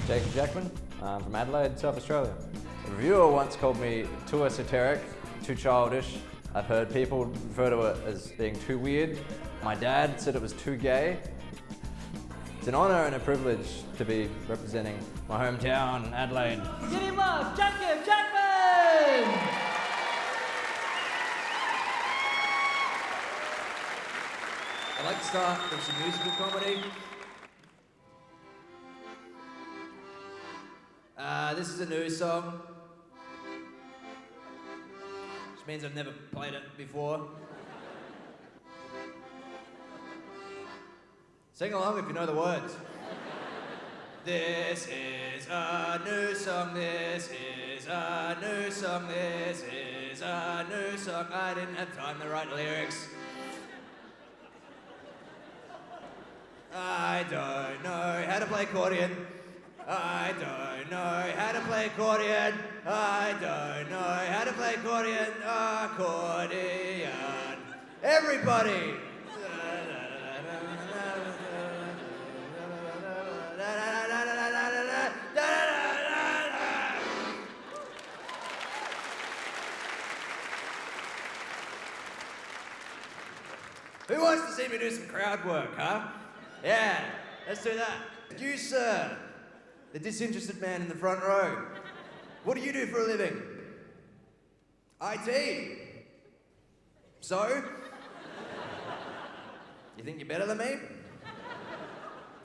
Jackman. I'm from Adelaide, South Australia. A reviewer once called me too esoteric, too childish. I've heard people refer to it as being too weird. My dad said it was too gay. It's an honour and a privilege to be representing my hometown, Adelaide. Give him up, Jackman! I'd like to start with some musical comedy. This is a new song, which means I've never played it before. Sing along if you know the words. This is a new song, this is a new song, this is a new song. I didn't have time to write lyrics. I don't know how to play accordion. I don't know how to play accordion. I don't know how to play accordion. Accordion. Everybody. Who wants to see me do some crowd work, huh? Yeah, let's do that. You, sir, the disinterested man in the front row. What do you do for a living? IT. So? You think you're better than me?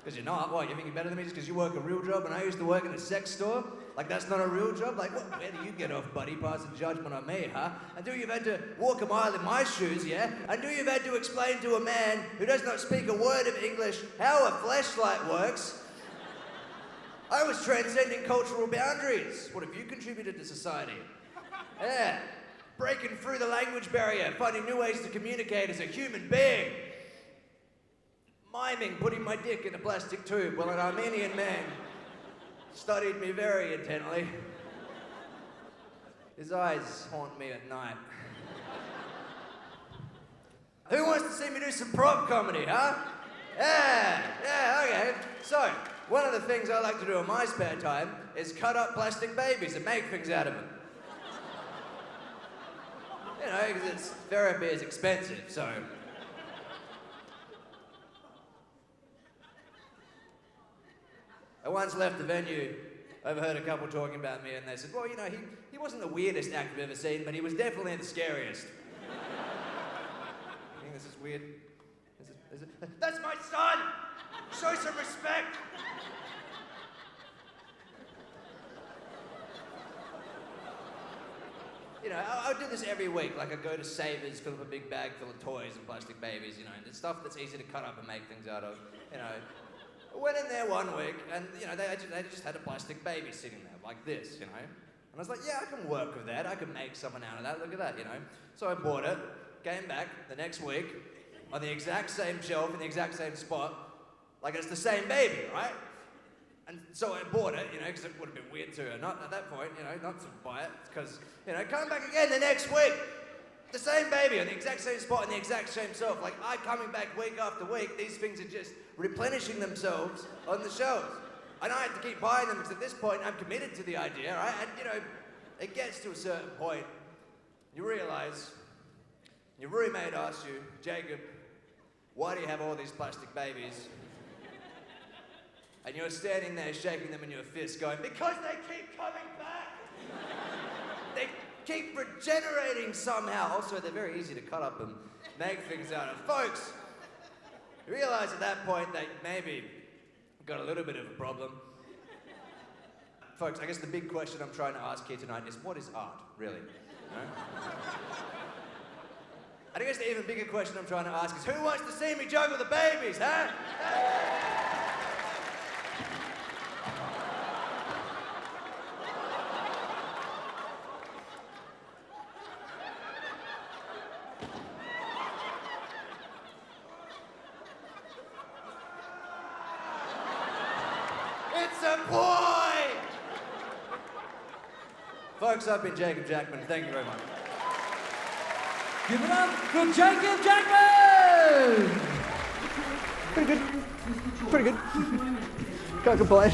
Because you're not. What, you think you're better than me just because you work a real job and I used to work in a sex store? Like that's not a real job? Like, where do you get off, buddy, passing judgment on me, huh? And do you've had to walk a mile in my shoes, yeah? And do you've had to explain to a man who does not speak a word of English how a fleshlight works? I was transcending cultural boundaries. What have you contributed to society? Yeah, breaking through the language barrier, finding new ways to communicate as a human being. Miming putting my dick in a plastic tube while an Armenian man studied me very intently. His eyes haunt me at night. Who wants to see me do some prop comedy, huh? Yeah, okay. So, one of the things I like to do in my spare time is cut up plastic babies and make things out of them. You know, because therapy is expensive, so. I once left the venue, overheard a couple talking about me, and they said, well, you know, he wasn't the weirdest act I've ever seen, but he was definitely the scariest. You think this is weird? Is it? That's my son! Show some respect! You know, I do this every week. Like, I go to Savers, fill up a big bag full of toys and plastic babies, you know, and it's stuff that's easy to cut up and make things out of, you know. I went in there one week, and, you know, they just had a plastic baby sitting there, like this, you know. And I was like, yeah, I can work with that. I can make something out of that. Look at that, you know. So I bought it, came back the next week, on the exact same shelf, in the exact same spot, like it's the same baby, right? And so I bought it, you know, because it would have been weird to not at that point, you know, not to buy it, because, you know, come back again the next week, the same baby on the exact same spot in the exact same shelf. Like, I'm coming back week after week, these things are just replenishing themselves on the shelves. And I have to keep buying them because at this point I'm committed to the idea, right? And, you know, it gets to a certain point, you realize, your roommate asks you, Jacob, why do you have all these plastic babies? And you're standing there shaking them in your fist going, because they keep coming back! They keep regenerating somehow. Also, they're very easy to cut up and make things out of. Folks, you realize at that point that maybe got a little bit of a problem. Folks, I guess the big question I'm trying to ask here tonight is, what is art, really? You know? And I guess the even bigger question I'm trying to ask is, who wants to see me juggle the babies, huh? It's a boy! Folks, I've been Jacob Jackman. Thank you very much. Give it up for Jacob Jackman! Pretty good. Can't complain.